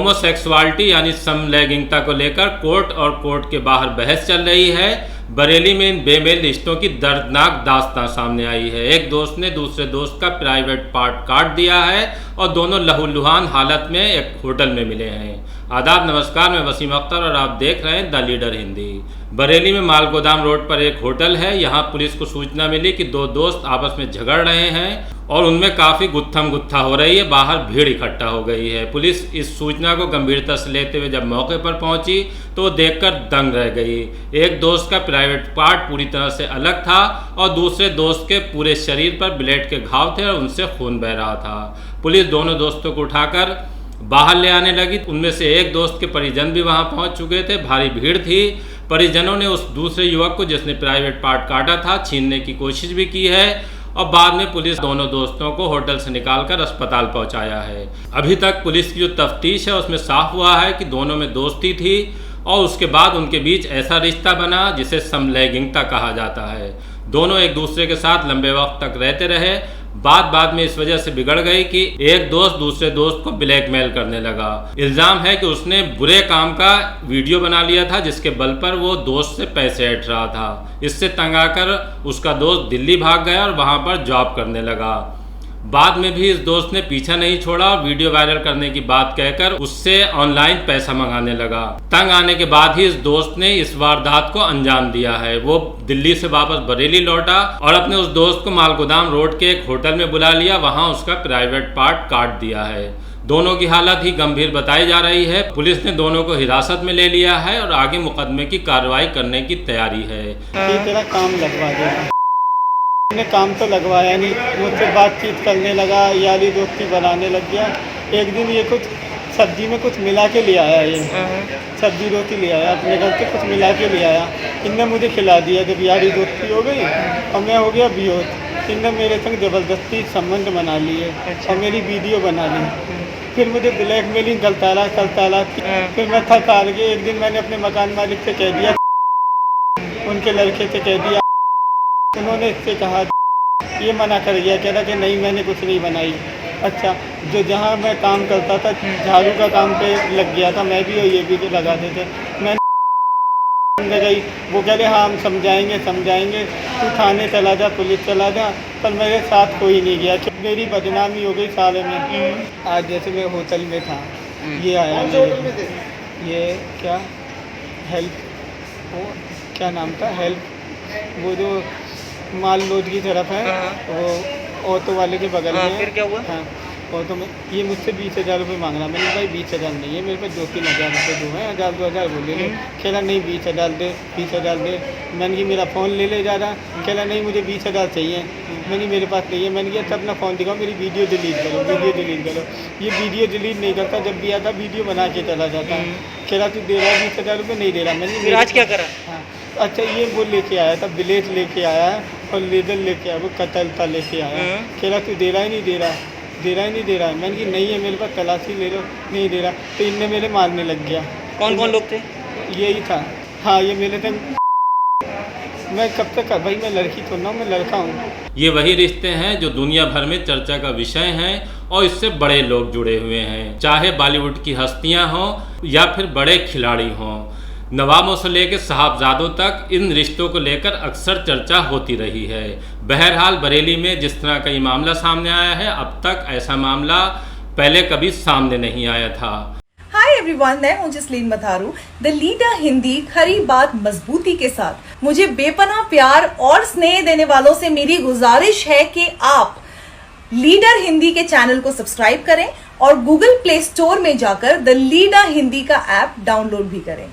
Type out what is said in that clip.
Homosexuality यानी समलैंगिकता को लेकर कोर्ट और कोर्ट के बाहर बहस चल रही है। बरेली में इन बेमेल रिश्तों की दर्दनाक दास्तां सामने आई है। एक दोस्त ने दूसरे दोस्त का प्राइवेट पार्ट काट दिया है और दोनों लहूलुहान हालत में एक होटल में मिले हैं। आदाब, नमस्कार, मैं वसीम अख्तर और आप देख रहे हैं द लीडर हिंदी। बरेली में माल गोदाम रोड पर एक होटल है। यहाँ पुलिस को सूचना मिली कि दो दोस्त आपस में झगड़ रहे हैं और उनमें काफ़ी गुत्थम गुत्था हो रही है। बाहर भीड़ इकट्ठा हो गई है। पुलिस इस सूचना को गंभीरता से लेते हुए जब मौके पर पहुंची तो वो देखकर दंग रह गई। एक दोस्त का प्राइवेट पार्ट पूरी तरह से अलग था और दूसरे दोस्त के पूरे शरीर पर ब्लेड के घाव थे और उनसे खून बह रहा था। पुलिस दोनों दोस्तों को उठाकर बाहर ले आने लगी। उनमें से एक दोस्त के परिजन भी वहां पहुंच चुके थे। भारी भीड़ थी। परिजनों ने उस दूसरे युवक को जिसने प्राइवेट पार्ट काटा था छीनने की कोशिश भी की है और बाद में पुलिस दोनों दोस्तों को होटल से निकालकर अस्पताल पहुंचाया है। अभी तक पुलिस की जो तफ्तीश है उसमें साफ हुआ है कि दोनों में दोस्ती थी और उसके बाद उनके बीच ऐसा रिश्ता बना जिसे समलैंगिकता कहा जाता है। दोनों एक दूसरे के साथ लंबे वक्त तक रहते रहे। बात बाद में इस वजह से बिगड़ गई कि एक दोस्त दूसरे दोस्त को ब्लैकमेल करने लगा। इल्ज़ाम है कि उसने बुरे काम का वीडियो बना लिया था जिसके बल पर वो दोस्त से पैसे ऐंठ रहा था। इससे तंग आकर उसका दोस्त दिल्ली भाग गया और वहाँ पर जॉब करने लगा। बाद में भी इस दोस्त ने पीछा नहीं छोड़ा और वीडियो वायरल करने की बात कहकर उससे ऑनलाइन पैसा मंगाने लगा। तंग आने के बाद ही इस दोस्त ने इस वारदात को अंजाम दिया है। वो दिल्ली से वापस बरेली लौटा और अपने उस दोस्त को मालगोदाम रोड के एक होटल में बुला लिया। वहां उसका प्राइवेट पार्ट काट दिया है। दोनों की हालत ही गंभीर बताई जा रही है। पुलिस ने दोनों को हिरासत में ले लिया है और आगे मुकदमे की कार्रवाई करने की तैयारी है। तेरा काम लगवा दिया, मैंने काम तो लगवाया नहीं, मुझसे बातचीत करने लगा, यारी दोस्ती बनाने लग गया। एक दिन ये कुछ सब्जी में कुछ मिला के ले आया, ये सब्जी रोटी ले आया, अपने घर से कुछ मिला के ले आया। इनने मुझे खिला दिया। जब यारी दोस्ती हो गई और मैं हो गया बेहोश, इनने मेरे संग ज़बरदस्ती संबंध बना लिए और मेरी वीडियो बना ली। फिर मुझे ब्लैकमेलिंग करता फिर मैं थक हार के एक दिन मैंने अपने मकान मालिक से कह दिया, उनके लड़के से कह दिया। उन्होंने इससे कहा, ये मना कर गया, कह रहा कि नहीं मैंने कुछ नहीं बनाई। अच्छा, जो जहाँ मैं काम करता था झाड़ू का काम पे लग गया था मैं भी, और ये भी लगाते थे। मैंने गई, वो कह रहे हाँ हम समझाएंगे, तू थाने चला जा, पुलिस चला जा, पर मेरे साथ कोई नहीं गया। मेरी बदनामी हो गई साले में। आज जैसे मैं होटल में था, ये आया ये क्या हेल्प, वो क्या नाम था, हेल्प, वो जो माल लोड की तरफ है, वो ऑटो वाले के बगल में। फिर क्या हुआ? हाँ, ऑटो में ये मुझसे 20,000 रुपये मांग रहा। मैंने भाई 20,000 नहीं है मेरे पास, 2-3 हज़ार रुपये दो हैं, 1,000-2,000 बोले लो। कहला नहीं 20,000 दे, 20,000 दे। मैंने कि मेरा फ़ोन ले जा रहा। कहला नहीं मुझे 20,000 चाहिए। मैंने मेरे पास नहीं है। मैंने कहा तब अपना फ़ोन दिखाओ, मेरी वीडियो डिलीट करो। ये वीडियो डिलीट नहीं करता, जब भी आता वीडियो बना के चला जाता। कहला तू दे रहा है 20,000 रुपये, नहीं दे रहा। मैंने आज क्या करा? हाँ, अच्छा, ये वो लेके आया था, ब्लेड लेके आया और लेजर लेके आया, वो कतलता लेके आया। कह रहा तू दे रहा ही नहीं दे रहा है। मैंने कि नहीं है मेरे पास, तलाशी ले लो, नहीं दे रहा। तो इनने मेरे मारने लग गया। कौन कौन लोग थे? यही था। हाँ, ये मेरे थे। मैं कब तक भाई, मैं लड़की तो ना, मैं लड़का हूँ। ये वही रिश्ते हैं जो दुनिया भर में चर्चा का विषय हैं और इससे बड़े लोग जुड़े हुए हैं, चाहे बॉलीवुड की हस्तियां हों या फिर बड़े खिलाड़ी हों। नवाबों से लेकर साहबजादों तक इन रिश्तों को लेकर अक्सर चर्चा होती रही है। बहरहाल बरेली में जिस तरह का ये मामला सामने आया है, अब तक ऐसा मामला पहले कभी सामने नहीं आया था। हाय एवरीवन, मैं हूं जसलीन मथारू। द लीडर हिंदी खरी बात मजबूती के साथ मुझे बेपनाह प्यार और स्नेह देने वालों से मेरी गुजारिश है कि आप लीडर हिंदी के चैनल को सब्सक्राइब करें और गूगल प्ले स्टोर में जाकर द लीडर हिंदी का ऐप डाउनलोड भी करें।